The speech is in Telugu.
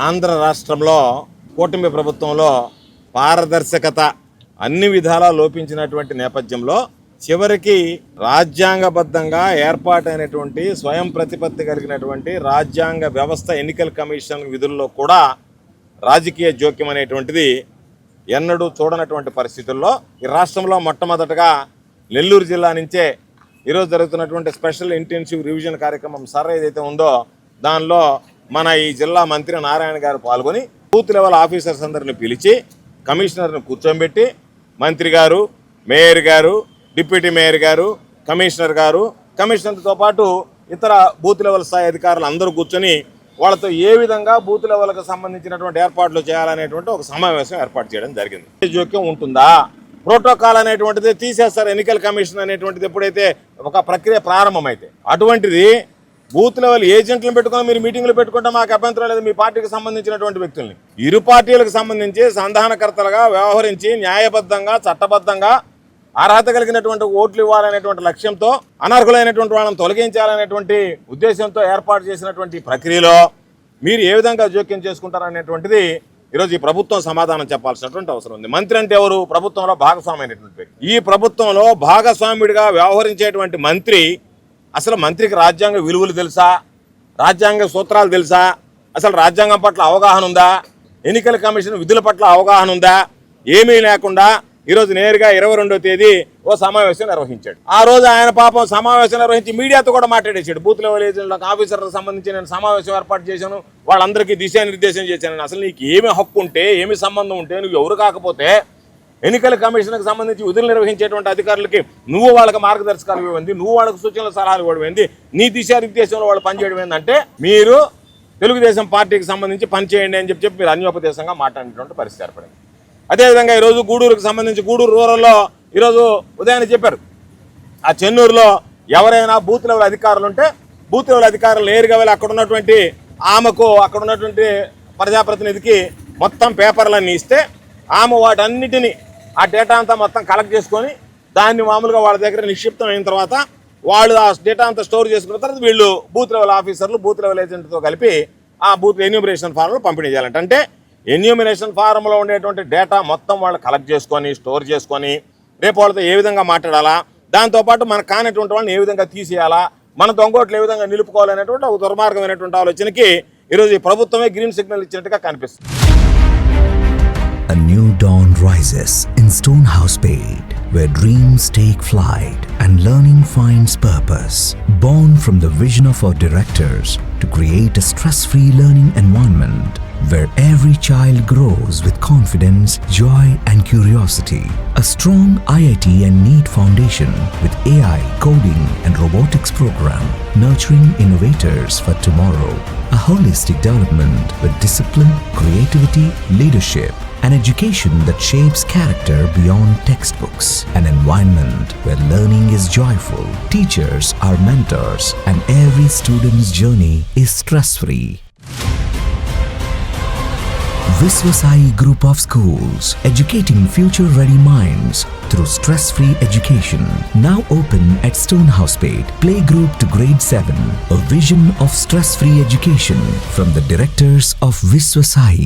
ఆంధ్ర రాష్ట్రంలో కూటమి ప్రభుత్వంలో పారదర్శకత అన్ని విధాలా లోపించినటువంటి నేపథ్యంలో చివరికి రాజ్యాంగబద్ధంగా ఏర్పాటైనటువంటి స్వయం ప్రతిపత్తి కలిగినటువంటి రాజ్యాంగ వ్యవస్థ ఎన్నికల కమిషన్ విధుల్లో కూడా రాజకీయ జోక్యం అనేటువంటిది ఎన్నడూ చూడనటువంటి పరిస్థితుల్లో ఈ రాష్ట్రంలో మొట్టమొదటగా నెల్లూరు జిల్లా నుంచే ఈరోజు జరుగుతున్నటువంటి స్పెషల్ ఇంటెన్సివ్ రివిజన్ కార్యక్రమం ఏదైతే ఉందో దానిలో మన ఈ జిల్లా మంత్రి నారాయణ గారు పాల్గొని బూత్ లెవెల్ ఆఫీసర్స్ అందరిని పిలిచి కమిషనర్ని కూర్చోబెట్టి మంత్రి గారు, మేయర్ గారు, డిప్యూటీ మేయర్ గారు, కమిషనర్తో పాటు ఇతర బూత్ లెవెల్ స్థాయి అధికారులు అందరూ కూర్చొని వాళ్ళతో ఏ విధంగా బూత్ లెవెల్కి సంబంధించినటువంటి ఏర్పాట్లు చేయాలనేటువంటి ఒక సమావేశం ఏర్పాటు చేయడం జరిగింది. జోక్యం ఉంటుందా? ప్రోటోకాల్ అనేటువంటిది తీసేస్తారు. ఎన్నికల కమిషన్ అనేటువంటిది ఎప్పుడైతే ఒక ప్రక్రియ ప్రారంభమైతే అటువంటిది బూత్ లెవెల్ ఏజెంట్లను పెట్టుకుని మీరు మీటింగ్లు పెట్టుకుంటే మాకు అభ్యంతరం లేదు. మీ పార్టీకి సంబంధించినటువంటి వ్యక్తుల్ని ఇరు పార్టీలకు సంబంధించి సంధానకర్తలుగా వ్యవహరించి న్యాయబద్ధంగా చట్టబద్ధంగా అర్హత కలిగినటువంటి ఓట్లు ఇవ్వాలనేటువంటి లక్ష్యంతో అనర్హులైనటువంటి వాళ్ళని తొలగించాలనేటువంటి ఉద్దేశంతో ఏర్పాటు చేసినటువంటి ప్రక్రియలో మీరు ఏ విధంగా జోక్యం చేసుకుంటారనేటువంటిది ఈరోజు ఈ ప్రభుత్వం సమాధానం చెప్పాల్సినటువంటి అవసరం ఉంది. మంత్రి అంటే ఎవరు? ప్రభుత్వంలో భాగస్వామైనటువంటి వ్యక్తి. ఈ ప్రభుత్వంలో భాగస్వామ్యుడిగా వ్యవహరించేటువంటి మంత్రి అసలు మంత్రికి రాజ్యాంగ విలువలు తెలుసా? రాజ్యాంగ సూత్రాలు తెలుసా? అసలు రాజ్యాంగం పట్ల అవగాహన ఉందా? ఎన్నికల కమిషన్ విధుల పట్ల అవగాహన ఉందా? ఏమీ లేకుండా ఈరోజు నేరుగా 22వ తేదీ ఓ సమావేశం నిర్వహించాడు. ఆ రోజు ఆయన పాపం సమావేశం నిర్వహించి మీడియాతో కూడా మాట్లాడేశాడు. బూత్ లెవెల్ ఏజెంట్లకు ఆఫీసర్లకు సంబంధించి నేను సమావేశం ఏర్పాటు చేశాను, వాళ్ళందరికీ దిశానిర్దేశం చేశాను. అసలు నీకు ఏమి హక్కు ఉంటే, ఏమి సంబంధం ఉంటే, నువ్వు ఎవరు కాకపోతే ఎన్నికల కమిషన్కి సంబంధించి విధులు నిర్వహించేటువంటి అధికారులకి నువ్వు వాళ్ళకి మార్గదర్శకాలు ఇవ్వండి, నువ్వు వాళ్ళకి సూచనలు సలహాలు ఇవ్వడం, నీ దిశానిర్దేశంలో వాళ్ళు పనిచేయడం ఏంటంటే మీరు తెలుగుదేశం పార్టీకి సంబంధించి పనిచేయండి అని చెప్పి మీరు అన్యోపదేశంగా మాట్లాడినటువంటి పరిస్థితి ఏర్పడింది. అదేవిధంగా ఈరోజు గూడూరుకు సంబంధించి గూడూరు రూరల్లో ఈరోజు ఉదయాన్నే చెప్పారు, ఆ చెన్నూరులో ఎవరైనా బూత్ లెవెల్ అధికారులు ఉంటే బూత్ లెవెల్ అధికారులు నేరుగా వెళ్ళి అక్కడ ఉన్నటువంటి ఆమెకు, అక్కడ ఉన్నటువంటి ప్రజాప్రతినిధికి మొత్తం పేపర్లన్నీ ఇస్తే ఆమె వాటన్నిటినీ ఆ డేటా అంతా మొత్తం కలెక్ట్ చేసుకొని దాన్ని మామూలుగా వాళ్ళ దగ్గర నిక్షిప్తం అయిన తర్వాత వాళ్ళు ఆ డేటా అంతా స్టోర్ చేసుకున్న తర్వాత వీళ్ళు బూత్ లెవెల్ ఆఫీసర్లు బూత్ లెవెల్ ఏజెంట్తో కలిపి ఆ బూత్ ఎన్యూమరేషన్ ఫారంలు పంపిణీ చేయాలంటే, అంటే ఎన్యూమరేషన్ ఫారంలో ఉండేటువంటి డేటా మొత్తం వాళ్ళు కలెక్ట్ చేసుకొని స్టోర్ చేసుకొని రేపు వాళ్ళతో ఏ విధంగా మాట్లాడాలా, దాంతోపాటు మనకు కానటువంటి వాళ్ళని ఏ విధంగా తీసేయాలా, మన దొంగోట్లు ఏ విధంగా నిలుపుకోవాలనేటువంటి ఒక దుర్మార్గమైనటువంటి ఆలోచనకి ఈరోజు ఈ ప్రభుత్వమే గ్రీన్ సిగ్నల్ ఇచ్చినట్టుగా కనిపిస్తుంది. A new dawn rises in Stonehouse-Pate, where dreams take flight and learning finds purpose. Born from the vision of our directors to create a stress-free learning environment where every child grows with confidence, joy and curiosity. A strong IIT and NEET foundation with AI, coding and robotics program, nurturing innovators for tomorrow. A holistic development with discipline, creativity, leadership, an education that shapes character beyond textbooks, an environment where learning is joyful, teachers are mentors, and every student's journey is stress-free. Viswasai Group of Schools, educating future-ready minds through stress-free education. Now open at Stonehouse-Pate, playgroup to grade 7. A vision of stress-free education from the directors of Viswasai.